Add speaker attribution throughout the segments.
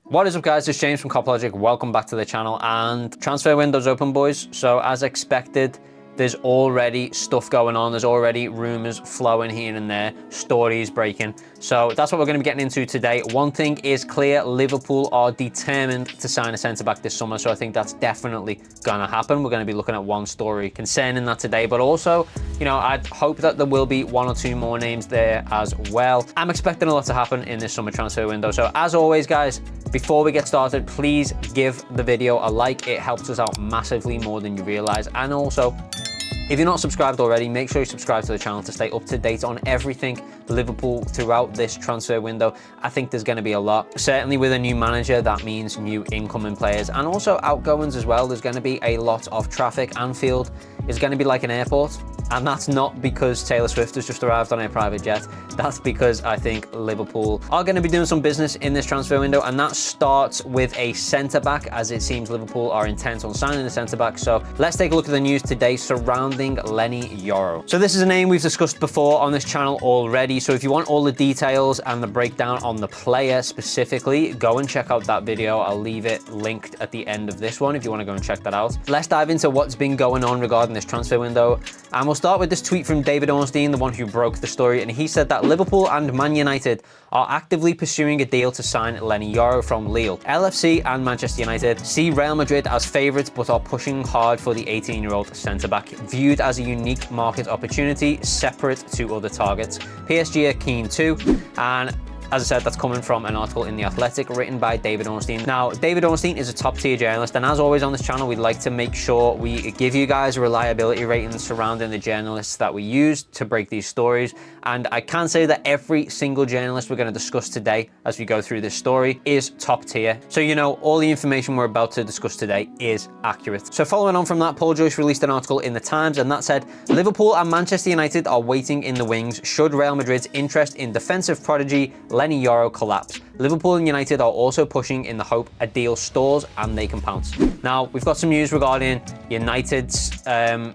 Speaker 1: What is up, guys? It's James from CopLogic. Welcome back to the channel. And transfer window's open, boys. So as expected, there's already stuff going on. There's already rumors flowing here and there, stories breaking. So that's what we're going to be getting into today. One thing is clear: Liverpool are determined to sign a centre-back this summer. So I think that's definitely going to happen. We're going to be looking at one story concerning that today, but also, you know, I'd hope that there will be one or two more names there as well. I'm expecting a lot to happen in this summer transfer window. So as always, guys, before we get started, please give the video a like. It helps us out massively, more than you realize. And also, if you're not subscribed already, make sure you subscribe to the channel to stay up to date on everything Liverpool throughout this transfer window. I think there's going to be a lot. Certainly with a new manager, that means new incoming players and also outgoings as well. There's going to be a lot of traffic. Anfield is going to be like an airport. And that's not because Taylor Swift has just arrived on a private jet. That's because I think Liverpool are going to be doing some business in this transfer window. And that starts with a centre-back, as it seems Liverpool are intent on signing a centre-back. So let's take a look at the news today surrounding Leny Yoro. So this is a name we've discussed before on this channel already. So if you want all the details and the breakdown on the player specifically, go and check out that video. I'll leave it linked at the end of this one if you want to go and check that out. Let's dive into what's been going on regarding this transfer window. And we'll start with this tweet from David Ornstein, the one who broke the story. And he said that Liverpool and Man United are actively pursuing a deal to sign Leny Yoro from Lille. LFC and Manchester United see Real Madrid as favourites but are pushing hard for the 18-year-old centre-back, viewed as a unique market opportunity separate to other targets. PSG are keen too, and as I said, that's coming from an article in The Athletic written by David Ornstein. Now, David Ornstein is a top-tier journalist, and as always on this channel, we'd like to make sure we give you guys reliability ratings surrounding the journalists that we use to break these stories. And I can say that every single journalist we're going to discuss today as we go through this story is top tier. So, you know, all the information we're about to discuss today is accurate. So following on from that, Paul Joyce released an article in The Times, and that said, Liverpool and Manchester United are waiting in the wings should Real Madrid's interest in defensive prodigy Leny Yoro collapse. Liverpool and United are also pushing in the hope a deal stalls and they can pounce. Now, we've got some news regarding United's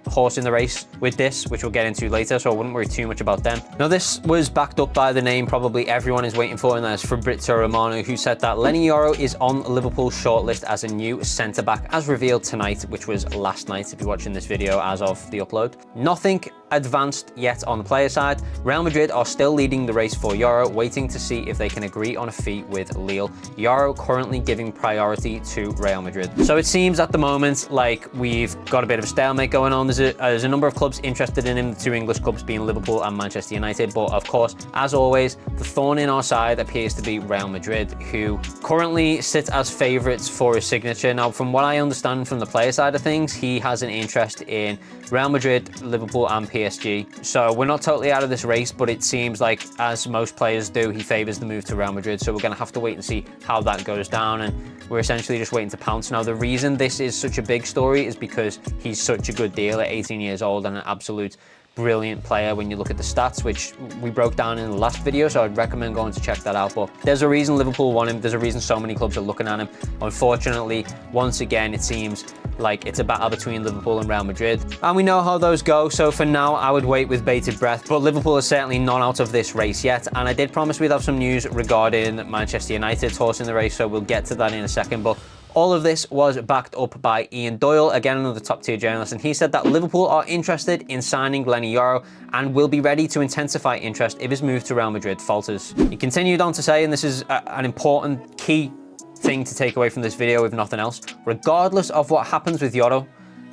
Speaker 1: horse in the race with this, which we'll get into later, so I wouldn't worry too much about them. Now, this was backed up by the name probably everyone is waiting for, and that's Fabrizio Romano, who said that Leny Yoro is on Liverpool's shortlist as a new centre-back, as revealed tonight, which was last night if you're watching this video as of the upload. Nothing advanced yet on the player side. Real Madrid are still leading the race for Yoro, waiting to see if they can agree on a fee with Lille. Yoro currently giving priority to Real Madrid. So it seems at the moment like we've got a bit of a stalemate going on. There's a number of clubs interested in him, the two English clubs being Liverpool and Manchester United. But of course, as always, the thorn in our side appears to be Real Madrid, who currently sit as favourites for his signature. Now, from what I understand from the player side of things, he has an interest in Real Madrid, Liverpool and PSG. So we're not totally out of this race, but it seems like, as most players do, he favours the move to Real Madrid. So we're going to have to wait and see how that goes down, and we're essentially just waiting to pounce. Now, the reason this is such a big story is because he's such a good deal at 18 years old and an absolute brilliant player when you look at the stats, which we broke down in the last video, so I'd recommend going to check that out. But there's a reason Liverpool want him. There's a reason so many clubs are looking at him. Unfortunately, once again, it seems like it's a battle between Liverpool and Real Madrid, and we know how those go. So for now, I would wait with bated breath, but Liverpool is certainly not out of this race yet. And I did promise we'd have some news regarding Manchester United's horse in the race, so we'll get to that in a second. But all of this was backed up by Ian Doyle, again another top-tier journalist, and he said that Liverpool are interested in signing Leny Yoro and will be ready to intensify interest if his move to Real Madrid falters. He continued on to say, and this is an important key thing to take away from this video if nothing else, regardless of what happens with Yoro,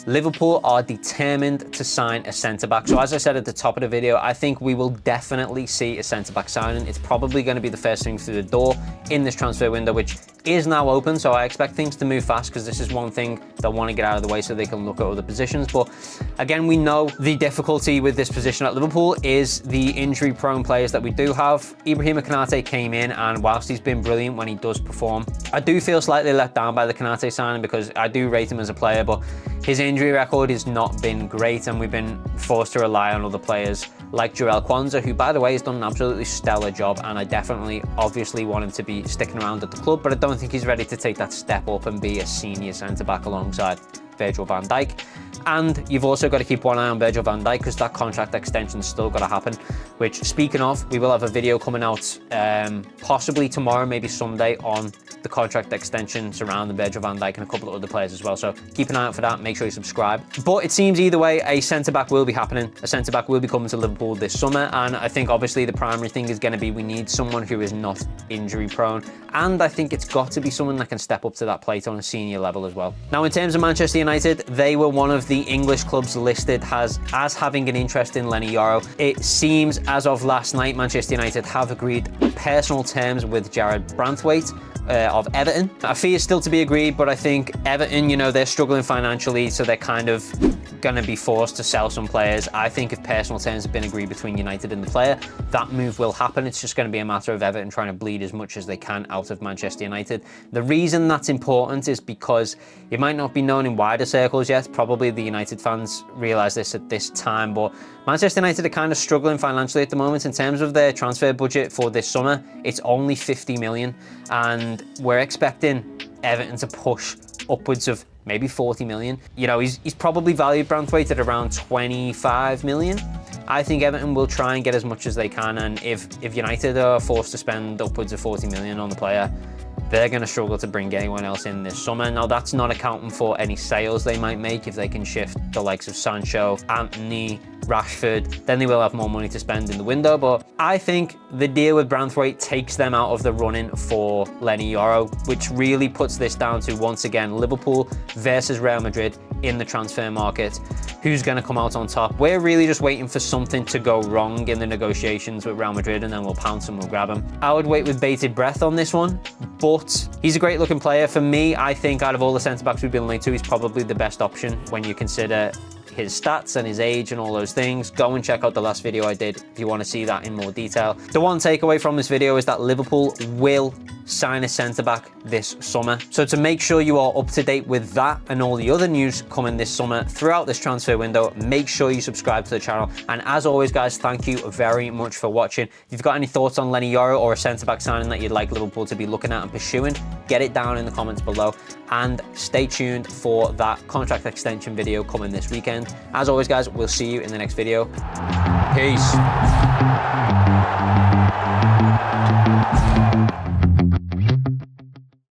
Speaker 1: Liverpool are determined to sign a centre-back. So as I said at the top of the video, I think we will definitely see a centre-back signing. It's probably going to be the first thing through the door in this transfer window, which is now open. So I expect things to move fast, because this is one thing they'll want to get out of the way so they can look at other positions. But again, we know the difficulty with this position at Liverpool is the injury-prone players that we do have. Ibrahima Konate came in, and whilst he's been brilliant when he does perform, I do feel slightly let down by the Konate signing, because I do rate him as a player, but his injury record has not been great, and we've been forced to rely on other players like Joel Kwanzaa, who, by the way, has done an absolutely stellar job, and I definitely, obviously, want him to be sticking around at the club, but I don't think he's ready to take that step up and be a senior centre-back alongside Virgil van Dijk. And you've also got to keep one eye on Virgil van Dijk, because that contract extension's still got to happen. which, speaking of, we will have a video coming out possibly tomorrow, maybe Sunday, on the contract extension surrounding Virgil van Dijk and a couple of other players as well. So keep an eye out for that. Make sure you subscribe. But it seems either way, a centre-back will be happening. A centre-back will be coming to Liverpool this summer. And I think obviously the primary thing is going to be we need someone who is not injury prone. And I think it's got to be someone that can step up to that plate on a senior level as well. Now, in terms of Manchester United, they were one of the English clubs listed as having an interest in Leny Yoro. It seems as of last night, Manchester United have agreed personal terms with Jared Branthwaite of Everton. A fee is still to be agreed, but I think Everton, you know, they're struggling financially, so they're kind of going to be forced to sell some players. I think if personal terms have been agreed between United and the player, that move will happen. It's just going to be a matter of Everton trying to bleed as much as they can out of Manchester United. The reason that's important is because it might not be known in wider circles yet. Probably the United fans realise this at this time, but Manchester United are kind of struggling financially at the moment. In terms of their transfer budget for this summer, it's only 50 million, and we're expecting Everton to push upwards of maybe 40 million. You know, he's probably valued Branthwaite at around 25 million. I think Everton will try and get as much as they can, and if United are forced to spend upwards of 40 million on the player, they're going to struggle to bring anyone else in this summer. Now, that's not accounting for any sales they might make if they can shift the likes of Sancho, Antony, Rashford. Then they will have more money to spend in the window. But I think the deal with Branthwaite takes them out of the running for Leny Yoro, which really puts this down to, once again, Liverpool versus Real Madrid in the transfer market. Who's going to come out on top? We're really just waiting for something to go wrong in the negotiations with Real Madrid, and then we'll pounce and we'll grab him. I would wait with bated breath on this one, but he's a great looking player. For me, I think out of all the centre-backs we've been linked to, he's probably the best option when you consider his stats and his age and all those things. Go and check out the last video I did if you want to see that in more detail. The one takeaway from this video is that Liverpool will sign a centre-back this summer. So to make sure you are up to date with that and all the other news coming this summer throughout this transfer window, make sure you subscribe to the channel. And as always, guys, thank you very much for watching. If you've got any thoughts on Leny Yoro or a centre-back signing that you'd like Liverpool to be looking at and pursuing, get it down in the comments below. And stay tuned for that contract extension video coming this weekend. As always, guys, we'll see you in the next video. Peace.